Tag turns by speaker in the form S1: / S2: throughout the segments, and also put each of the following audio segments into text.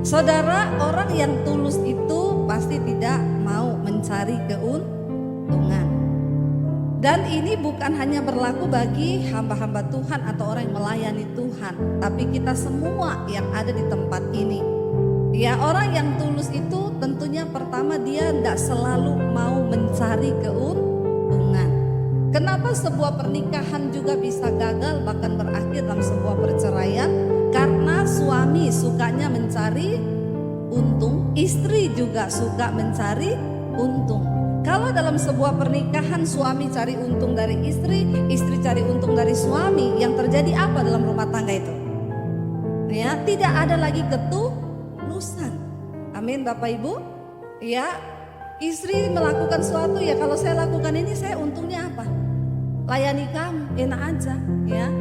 S1: Saudara, orang yang tulus itu pasti tidak mau mencari keuntungan. Dan ini bukan hanya berlaku bagi hamba-hamba Tuhan atau orang yang melayani Tuhan, tapi kita semua yang ada di tempat ini. Ya, orang yang tulus itu tentunya pertama dia tidak selalu mau mencari keuntungan. Kenapa sebuah pernikahan juga bisa gagal bahkan berakhir dalam sebuah perceraian? Karena suami sukanya mencari untung, istri juga suka mencari untung. Kalau dalam sebuah pernikahan suami cari untung dari istri, istri cari untung dari suami, yang terjadi apa dalam rumah tangga itu? Ya, tidak ada lagi ketulusan. Amin Bapak Ibu. Ya, istri melakukan sesuatu, ya kalau saya lakukan ini saya untungnya apa? Layani kamu, enak aja, ya.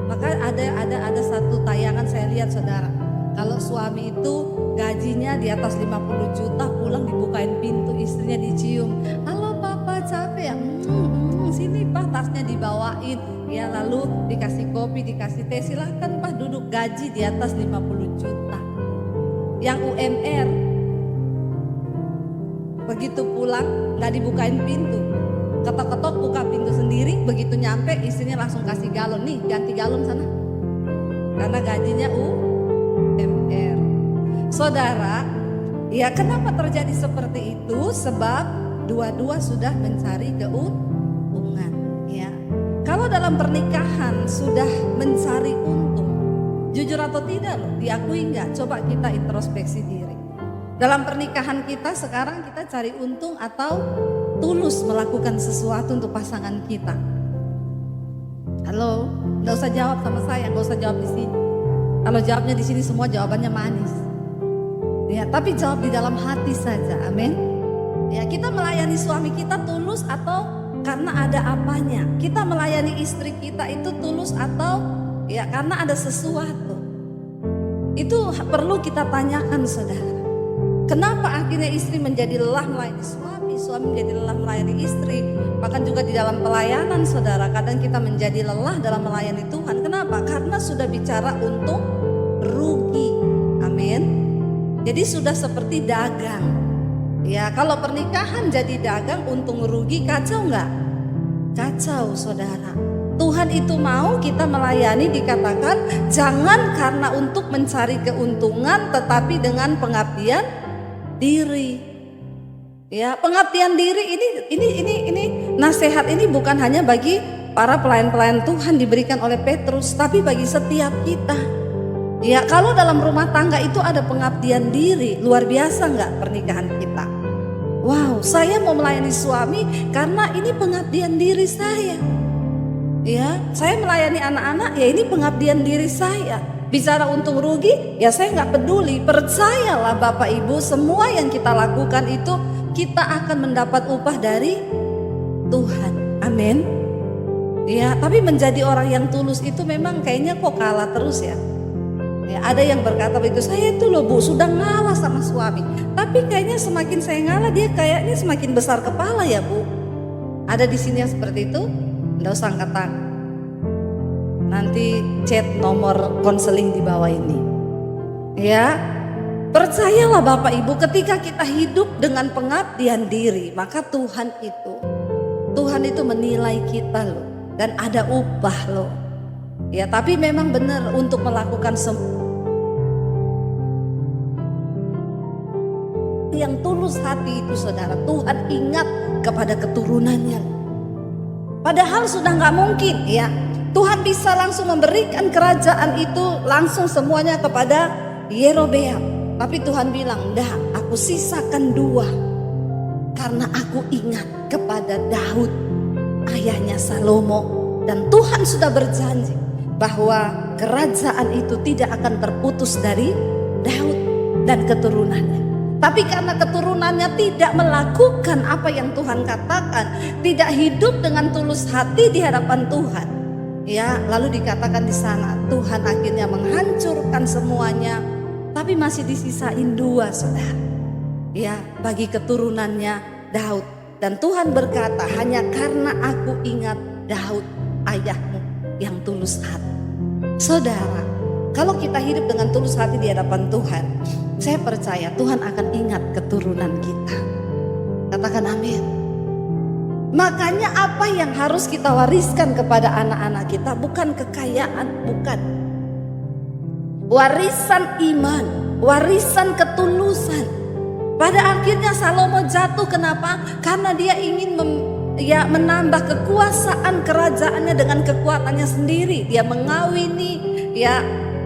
S1: Maka ada satu tayangan saya lihat saudara. Kalau suami itu gajinya di atas 50 juta, pulang dibukain pintu, istrinya dicium. Halo papa, capek ya? Sini pak, tasnya dibawain. Ya, lalu dikasih kopi, dikasih teh, silahkan pak duduk. Gaji di atas 50 juta. Yang UMR, begitu pulang gak dibukain pintu. Ketok-ketok buka pintu sendiri, begitu nyampe istrinya langsung kasih galon, nih ganti galon sana. Karena gajinya UMR. Saudara, ya kenapa terjadi seperti itu? Sebab dua-dua sudah mencari keuntungan, ya. Kalau dalam pernikahan sudah mencari untung, jujur atau tidak loh, diakui enggak? Coba kita introspeksi diri. Dalam pernikahan kita sekarang kita cari untung atau tulus melakukan sesuatu untuk pasangan kita? Halo, nggak usah jawab sama saya, nggak usah jawab di sini. Kalau jawabnya di sini semua jawabannya manis. Ya, tapi jawab di dalam hati saja, amin. Ya, kita melayani suami kita tulus atau karena ada apanya? Kita melayani istri kita itu tulus atau ya karena ada sesuatu? Itu perlu kita tanyakan saudara. Kenapa akhirnya istri menjadi lelah melayani suami, suami menjadi lelah melayani istri? Bahkan juga di dalam pelayanan saudara, kadang kita menjadi lelah dalam melayani Tuhan. Kenapa? Karena sudah bicara untung rugi. Amin. Jadi sudah seperti dagang. Ya, kalau pernikahan jadi dagang untung rugi, kacau enggak? Kacau saudara. Tuhan itu mau kita melayani, dikatakan jangan karena untuk mencari keuntungan, tetapi dengan pengabdian diri. Ya, pengabdian diri ini nasihat ini bukan hanya bagi para pelayan-pelayan Tuhan diberikan oleh Petrus, tapi bagi setiap kita. Ya, kalau dalam rumah tangga itu ada pengabdian diri, luar biasa enggak pernikahan kita? Wow, saya mau melayani suami karena ini pengabdian diri saya. Ya, saya melayani anak-anak, ya ini pengabdian diri saya. Bicara untung rugi, ya saya nggak peduli. Percayalah Bapak Ibu, semua yang kita lakukan itu kita akan mendapat upah dari Tuhan. Amin. Ya, tapi menjadi orang yang tulus itu memang kayaknya kok kalah terus ya. Ya, ada yang berkata begitu, saya itu loh Bu sudah ngalah sama suami. Tapi kayaknya semakin saya ngalah dia kayaknya semakin besar kepala ya Bu. Ada di sini yang seperti itu? Nggak usah angkat tangan. Nanti chat nomor konseling di bawah ini. Ya, percayalah Bapak Ibu, ketika kita hidup dengan pengabdian diri, maka Tuhan itu menilai kita loh, dan ada upah loh. Ya, tapi memang benar untuk melakukan yang tulus hati itu saudara, Tuhan ingat kepada keturunannya. Padahal sudah nggak mungkin ya. Tuhan bisa langsung memberikan kerajaan itu langsung semuanya kepada Yerobeam. Tapi Tuhan bilang, "Dah, aku sisakan 2. Karena aku ingat kepada Daud, ayahnya Salomo." Dan Tuhan sudah berjanji bahwa kerajaan itu tidak akan terputus dari Daud dan keturunannya. Tapi karena keturunannya tidak melakukan apa yang Tuhan katakan, tidak hidup dengan tulus hati di hadapan Tuhan. Ya, lalu dikatakan di sana Tuhan akhirnya menghancurkan semuanya, tapi masih disisain 2 saudara. Ya, bagi keturunannya Daud. Dan Tuhan berkata, hanya karena aku ingat Daud ayahmu yang tulus hati. Saudara, kalau kita hidup dengan tulus hati di hadapan Tuhan, Saya percaya Tuhan akan ingat keturunan kita. Katakan amin. Makanya apa yang harus kita wariskan kepada anak-anak kita bukan kekayaan, bukan. Warisan iman, warisan ketulusan. Pada akhirnya Salomo jatuh, kenapa? Karena dia ingin menambah kekuasaan kerajaannya dengan kekuatannya sendiri. Dia mengawini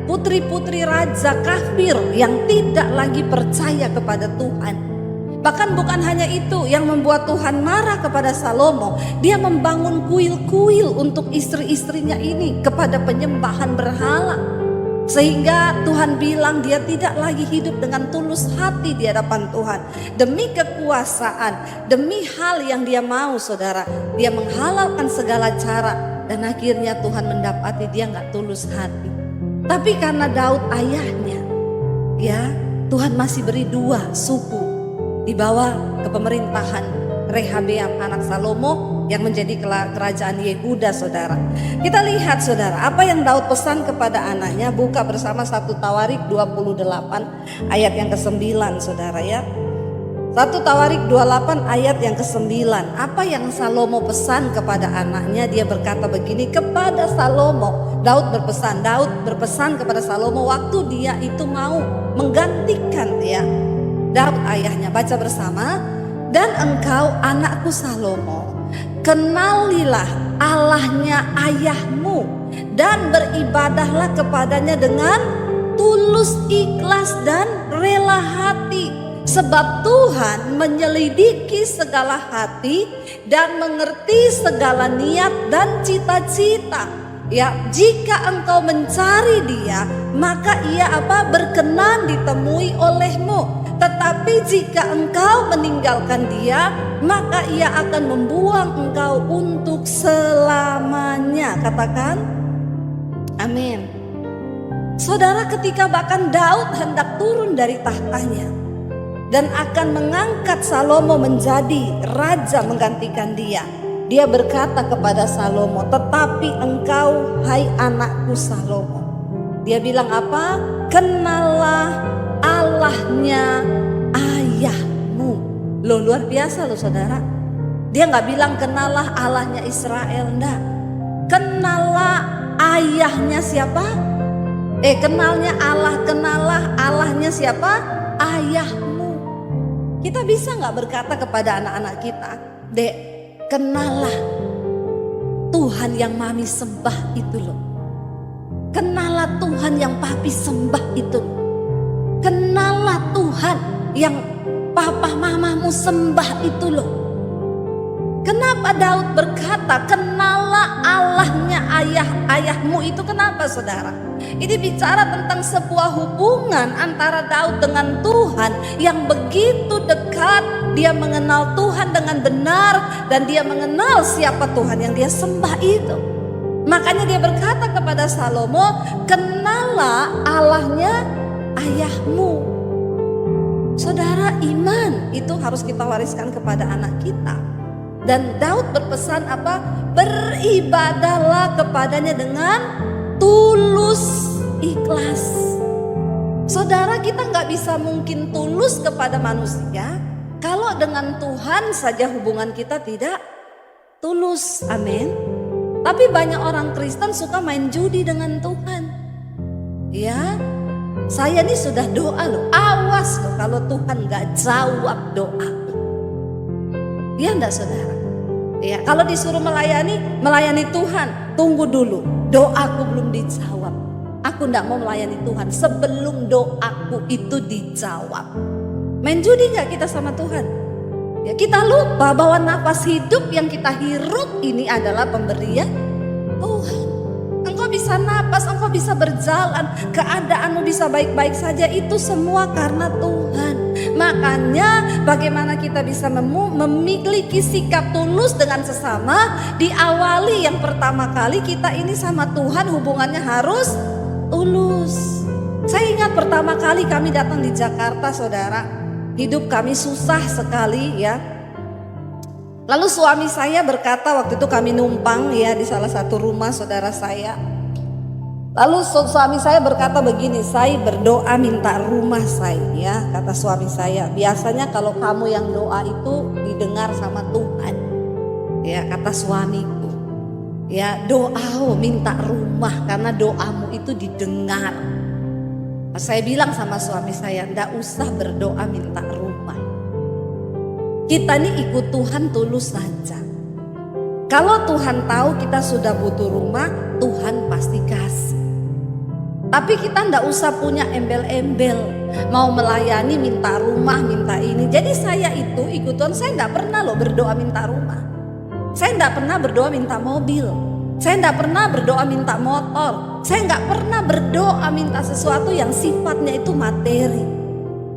S1: putri-putri raja kafir yang tidak lagi percaya kepada Tuhan. Bahkan bukan hanya itu yang membuat Tuhan marah kepada Salomo. Dia membangun kuil-kuil untuk istri-istrinya ini kepada penyembahan berhala. Sehingga Tuhan bilang dia tidak lagi hidup dengan tulus hati di hadapan Tuhan. Demi kekuasaan, demi hal yang dia mau, saudara, dia menghalalkan segala cara. Dan akhirnya Tuhan mendapati dia gak tulus hati. Tapi karena Daud ayahnya, Tuhan masih beri 2 suku di bawah kepemerintahan Rehabeam anak Salomo yang menjadi kerajaan Yehuda, saudara. Kita lihat, saudara, apa yang Daud pesan kepada anaknya. Buka bersama 1 Tawarik 28 ayat yang ke-9, saudara ya. 1 Tawarik 28 ayat yang ke-9. Apa yang Salomo pesan kepada anaknya? Dia berkata begini kepada Salomo. Daud berpesan kepada Salomo waktu dia itu mau menggantikan Daud ayahnya. Baca bersama. Dan engkau anakku Salomo, kenalilah Allahnya ayahmu dan beribadahlah kepadanya dengan tulus, ikhlas dan rela hati. Sebab Tuhan menyelidiki segala hati dan mengerti segala niat dan cita-cita. Jika engkau mencari Dia, maka Ia berkenan ditemui olehmu. Tetapi jika engkau meninggalkan Dia, maka Ia akan membuang engkau untuk selamanya. Katakan amin. Saudara, ketika bahkan Daud hendak turun dari tahtanya dan akan mengangkat Salomo menjadi raja menggantikan dia, dia berkata kepada Salomo, tetapi engkau, hai anakku Salomo. Dia bilang apa? Kenallah Allahnya ayahmu. Loh, luar biasa loh, saudara. Dia gak bilang kenallah Allahnya Israel, enggak. Kenallah ayahnya siapa? Kenalnya Allah, kenallah Allahnya siapa? Ayahmu. Kita bisa gak berkata kepada anak-anak kita, Dek, kenallah Tuhan yang mami sembah itu loh. Kenallah Tuhan yang papi sembah itu loh. Kenallah Tuhan yang papa mamamu sembah itu loh. Kenapa Daud berkata kenallah Allahnya ayahmu itu? Kenapa, saudara? Ini bicara tentang sebuah hubungan antara Daud dengan Tuhan yang begitu dekat. Dia mengenal Tuhan dengan benar dan dia mengenal siapa Tuhan yang dia sembah itu. Makanya dia berkata kepada Salomo, kenallah Allahnya ayahmu. Saudara, iman itu harus kita wariskan kepada anak kita. Dan Daud berpesan apa? Beribadahlah kepadanya dengan tulus, ikhlas. Saudara, kita gak bisa mungkin tulus kepada manusia kalau dengan Tuhan saja hubungan kita tidak tulus. Amin. Tapi banyak orang Kristen suka main judi dengan Tuhan. Saya ini sudah doa loh, awas loh kalau Tuhan gak jawab doa. Iya enggak, saudara? Kalau disuruh melayani Tuhan, tunggu dulu, doaku belum dijawab. Aku enggak mau melayani Tuhan sebelum doaku itu dijawab. Main judi gak kita sama Tuhan? Kita lupa bahwa nafas hidup yang kita hirup ini adalah pemberian Tuhan. Engkau bisa napas, engkau bisa berjalan, keadaanmu bisa baik-baik saja, itu semua karena Tuhan. Makanya bagaimana kita bisa memiliki sikap tulus dengan sesama, diawali yang pertama kali kita ini sama Tuhan hubungannya harus tulus. Saya ingat pertama kali kami datang di Jakarta, saudara, hidup kami susah sekali ya. Lalu suami saya berkata, waktu itu kami numpang di salah satu rumah saudara saya. Lalu suami saya berkata begini, saya berdoa minta rumah saya, ya, kata suami saya. Biasanya kalau kamu yang doa itu didengar sama Tuhan, ya, kata suamiku. Ya, doa minta rumah karena doamu itu didengar. Saya bilang sama suami saya, ndak usah berdoa minta rumah. Kita ini ikut Tuhan tulus saja. Kalau Tuhan tahu kita sudah butuh rumah, Tuhan pasti kasih. Tapi kita ndak usah punya embel-embel, mau melayani minta rumah, minta ini. Jadi saya itu ikut Tuhan, saya ndak pernah loh berdoa minta rumah. Saya ndak pernah berdoa minta mobil. Saya ndak pernah berdoa minta motor. Saya nggak pernah berdoa minta sesuatu yang sifatnya itu materi.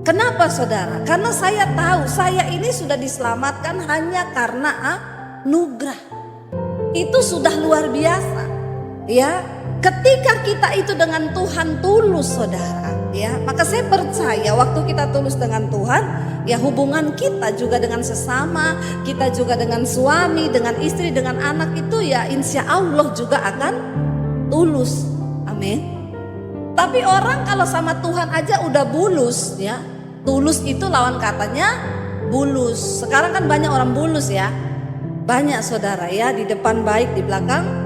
S1: Kenapa saudara? Karena saya tahu saya ini sudah diselamatkan hanya karena anugerah. Itu sudah luar biasa, ya. Ketika kita itu dengan Tuhan tulus saudara, ya, maka saya percaya waktu kita tulus dengan Tuhan, ya, hubungan kita juga dengan sesama, kita juga dengan suami, dengan istri, dengan anak itu ya insya Allah juga akan tulus. Amin. Tapi orang kalau sama Tuhan aja udah bulus, ya, tulus itu lawan katanya bulus. Sekarang kan banyak orang bulus, ya, banyak saudara, ya, di depan baik, di belakang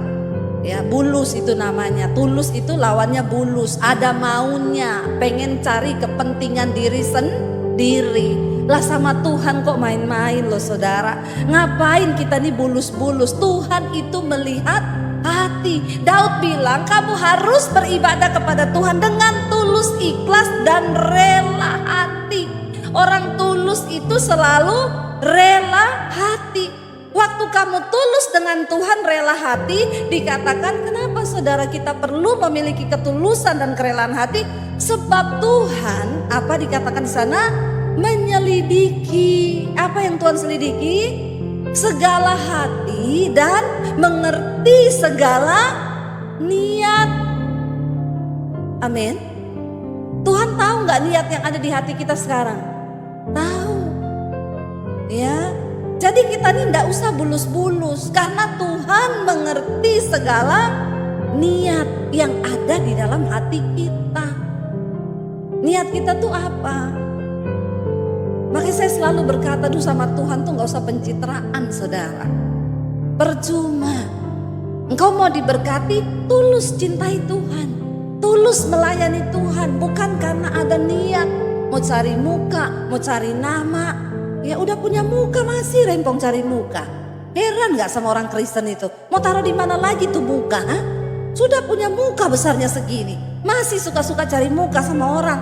S1: ya bulus itu namanya. Tulus itu lawannya bulus, ada maunya, pengen cari kepentingan diri sendiri. Lah sama Tuhan kok main-main loh saudara. Ngapain kita nih bulus-bulus? Tuhan itu melihat hati. Daud bilang kamu harus beribadah kepada Tuhan dengan tulus, ikhlas dan rela hati. Orang tulus itu selalu rela hati. Waktu kamu tulus dengan Tuhan, rela hati, dikatakan kenapa saudara kita perlu memiliki ketulusan dan kerelaan hati? Sebab Tuhan, apa dikatakan di sana? Menyelidiki. Apa yang Tuhan selidiki? Segala hati dan mengerti segala niat. Amin. Tuhan tahu nggak niat yang ada di hati kita sekarang? Tahu. Ya. Jadi kita ini tidak usah bulus-bulus karena Tuhan mengerti segala niat yang ada di dalam hati kita. Niat kita tuh apa? Makanya saya selalu berkata tuh sama Tuhan tuh gak usah pencitraan saudara. Percuma. Engkau mau diberkati, tulus cintai Tuhan. Tulus melayani Tuhan, bukan karena ada niat. Mau cari muka, mau cari nama. Ya udah punya muka masih rempong cari muka. Heran gak sama orang Kristen itu? Mau taruh di mana lagi tuh muka? Ha? Sudah punya muka besarnya segini, masih suka-suka cari muka sama orang.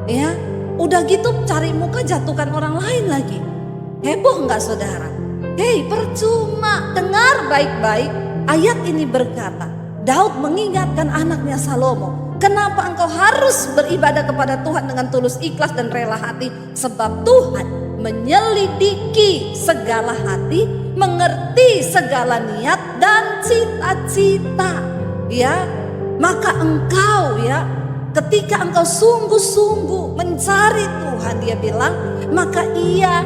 S1: Ya, udah gitu cari muka jatuhkan orang lain lagi. Heboh gak saudara? Hei, percuma. Dengar baik-baik. Ayat ini berkata, Daud mengingatkan anaknya Salomo, kenapa engkau harus beribadah kepada Tuhan dengan tulus, ikhlas dan rela hati? Sebab Tuhan menyelidiki segala hati, mengerti segala niat dan cita-cita. Ya, maka engkau, ya, ketika engkau sungguh-sungguh mencari Tuhan, dia bilang, maka Ia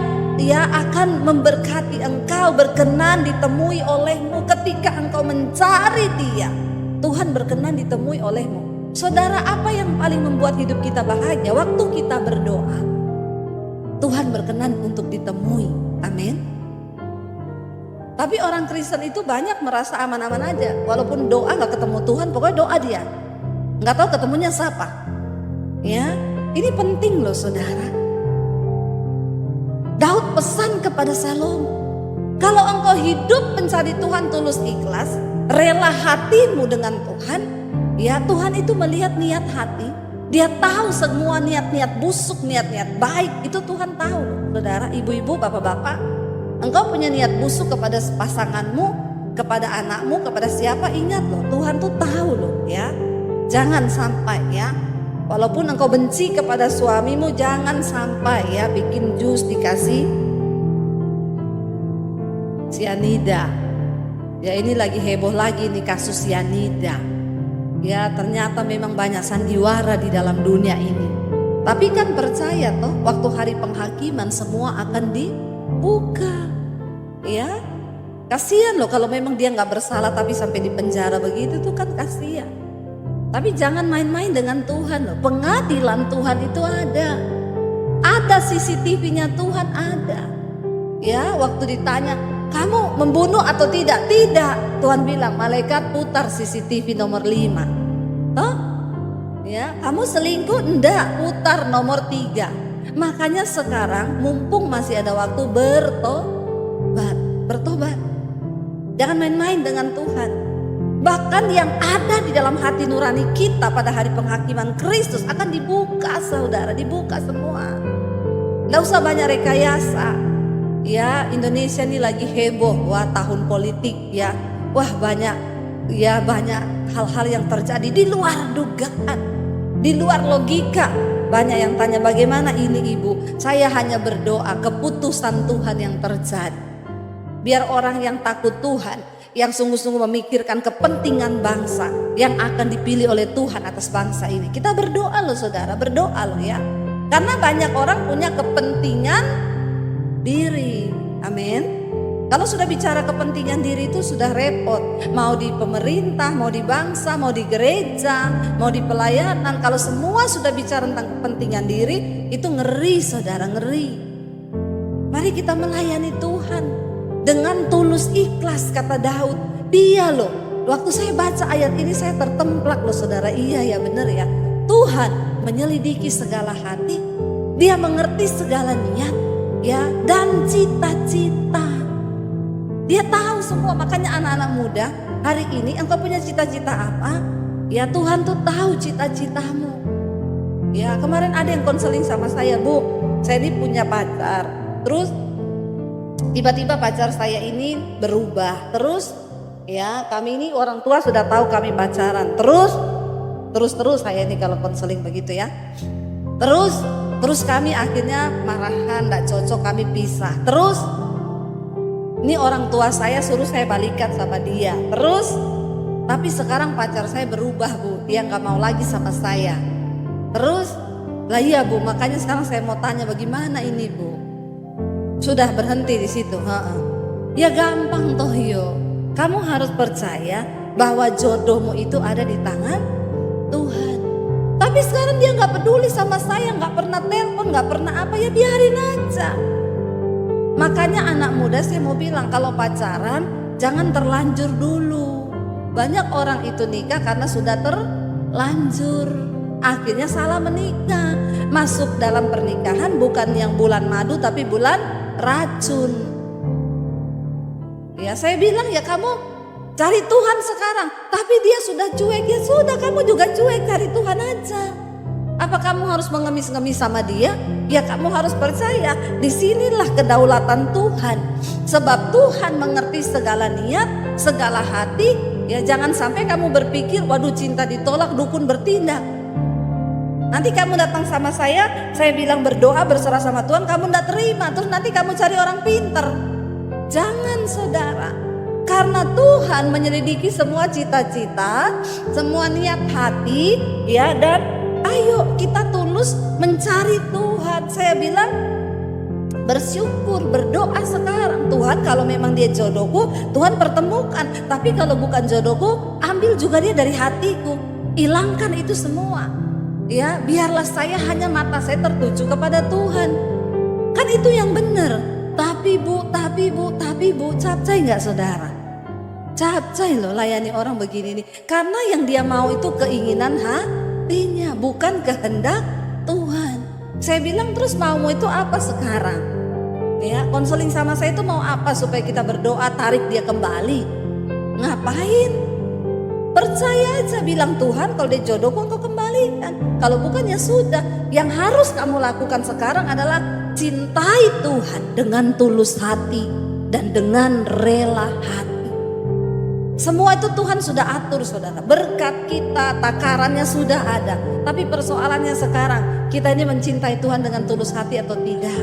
S1: akan memberkati engkau, berkenan ditemui olehmu. Ketika engkau mencari Dia, Tuhan berkenan ditemui olehmu. Saudara, apa yang paling membuat hidup kita bahagia? Waktu kita berdoa, Tuhan berkenan untuk ditemui. Amin. Tapi orang Kristen itu banyak merasa aman-aman aja. Walaupun doa gak ketemu Tuhan, pokoknya doa dia. Gak tahu ketemunya siapa. Ya, ini penting loh saudara. Daud pesan kepada Salomo, kalau engkau hidup mencari Tuhan tulus ikhlas, rela hatimu dengan Tuhan, ya Tuhan itu melihat niat hati. Dia tahu semua niat-niat busuk, niat-niat baik, itu Tuhan tahu. Saudara, ibu-ibu, bapak-bapak, engkau punya niat busuk kepada pasanganmu, kepada anakmu, kepada siapa, ingat loh, Tuhan tuh tahu loh, ya. Jangan sampai, ya, walaupun engkau benci kepada suamimu, jangan sampai, ya, bikin jus dikasih sianida. Ya, ini lagi heboh lagi nih kasus sianida. Ya, ternyata memang banyak sandiwara di dalam dunia ini. Tapi kan percaya toh, waktu hari penghakiman semua akan dibuka. Ya, kasihan loh kalau memang dia nggak bersalah tapi sampai di penjara begitu tuh kan kasihan. Tapi jangan main-main dengan Tuhan loh. Pengadilan Tuhan itu ada. Ada CCTV-nya Tuhan ada. Ya, waktu ditanya, kamu membunuh atau tidak? Tidak. Tuhan bilang, malaikat putar CCTV nomor 5. Toh? Ya, kamu selingkuh? Enggak, putar nomor 3. Makanya sekarang mumpung masih ada waktu bertobat. Jangan main-main dengan Tuhan. Bahkan yang ada di dalam hati nurani kita pada hari penghakiman Kristus akan dibuka, saudara, dibuka semua. Nggak usah banyak rekayasa. Ya, Indonesia ini lagi heboh, wah tahun politik ya. Wah banyak hal-hal yang terjadi di luar dugaan, di luar logika. Banyak yang tanya bagaimana ini ibu. Saya hanya berdoa keputusan Tuhan yang terjadi. Biar orang yang takut Tuhan, yang sungguh-sungguh memikirkan kepentingan bangsa yang akan dipilih oleh Tuhan atas bangsa ini. Kita berdoa loh saudara, berdoa loh ya. Karena banyak orang punya kepentingan diri. Amin. Kalau sudah bicara kepentingan diri itu sudah repot. Mau di pemerintah, mau di bangsa, mau di gereja, mau di pelayanan. Kalau semua sudah bicara tentang kepentingan diri, itu ngeri saudara, ngeri. Mari kita melayani Tuhan dengan tulus ikhlas, kata Daud. Dia loh, waktu saya baca ayat ini saya tertemplak loh saudara. Iya ya benar ya. Tuhan menyelidiki segala hati. Dia mengerti segala niat ya dan cita-cita. Dia tahu semua. Makanya anak-anak muda, hari ini engkau punya cita-cita apa? Ya Tuhan tuh tahu cita-citamu. Ya kemarin ada yang konseling sama saya, Bu, saya ini punya pacar. Terus tiba-tiba pacar saya ini berubah. Terus ya kami ini orang tua sudah tahu kami pacaran. Terus saya ini kalau konseling begitu ya. Terus kami akhirnya marahan, tidak cocok, kami pisah. Terus ini orang tua saya suruh saya balikan sama dia. Terus tapi sekarang pacar saya berubah, Bu. Dia nggak mau lagi sama saya. Terus lah iya, Bu, makanya sekarang saya mau tanya bagaimana ini, Bu. Sudah berhenti di situ. Ya gampang toh yo. Kamu harus percaya bahwa jodohmu itu ada di tangan Tuhan. Tapi sekarang dia nggak peduli sama saya, nggak pernah telepon, nggak pernah apa, ya biarin aja. Makanya anak muda saya mau bilang, kalau pacaran jangan terlanjur dulu. Banyak orang itu nikah karena sudah terlanjur. Akhirnya salah menikah. Masuk dalam pernikahan bukan yang bulan madu tapi bulan racun. Ya saya bilang ya kamu cari Tuhan sekarang. Tapi dia sudah cuek, ya sudah kamu juga cuek, cari Tuhan aja. Apa kamu harus mengemis-ngemis sama dia? Ya kamu harus percaya disinilah kedaulatan Tuhan. Sebab Tuhan mengerti segala niat, segala hati. Ya jangan sampai kamu berpikir waduh cinta ditolak dukun bertindak. Nanti kamu datang sama saya bilang berdoa berserah sama Tuhan, kamu tidak terima, terus nanti kamu cari orang pinter. Jangan saudara, karena Tuhan menyelidiki semua cita-cita, semua niat hati, ya, dan ayo kita tulus mencari Tuhan. Saya bilang bersyukur, berdoa sekarang. Tuhan kalau memang dia jodohku, Tuhan pertemukan. Tapi kalau bukan jodohku, ambil juga dia dari hatiku, hilangkan itu semua. Ya, biarlah saya hanya mata saya tertuju kepada Tuhan. Kan itu yang benar. Tapi bu, capcay nggak saudara? Capcay loh layani orang begini nih. Karena yang dia mau itu keinginan hatinya, bukan kehendak Tuhan. Saya bilang terus maumu itu apa sekarang? Ya, konseling sama saya itu mau apa supaya kita berdoa tarik dia kembali? Ngapain? Percaya aja, bilang Tuhan kalau dia jodohku engkau kembalikan. Kalau bukan ya sudah. Yang harus kamu lakukan sekarang adalah cintai Tuhan dengan tulus hati dan dengan rela hati. Semua itu Tuhan sudah atur saudara. Berkat kita, takarannya sudah ada. Tapi persoalannya sekarang, kita ini mencintai Tuhan dengan tulus hati atau tidak?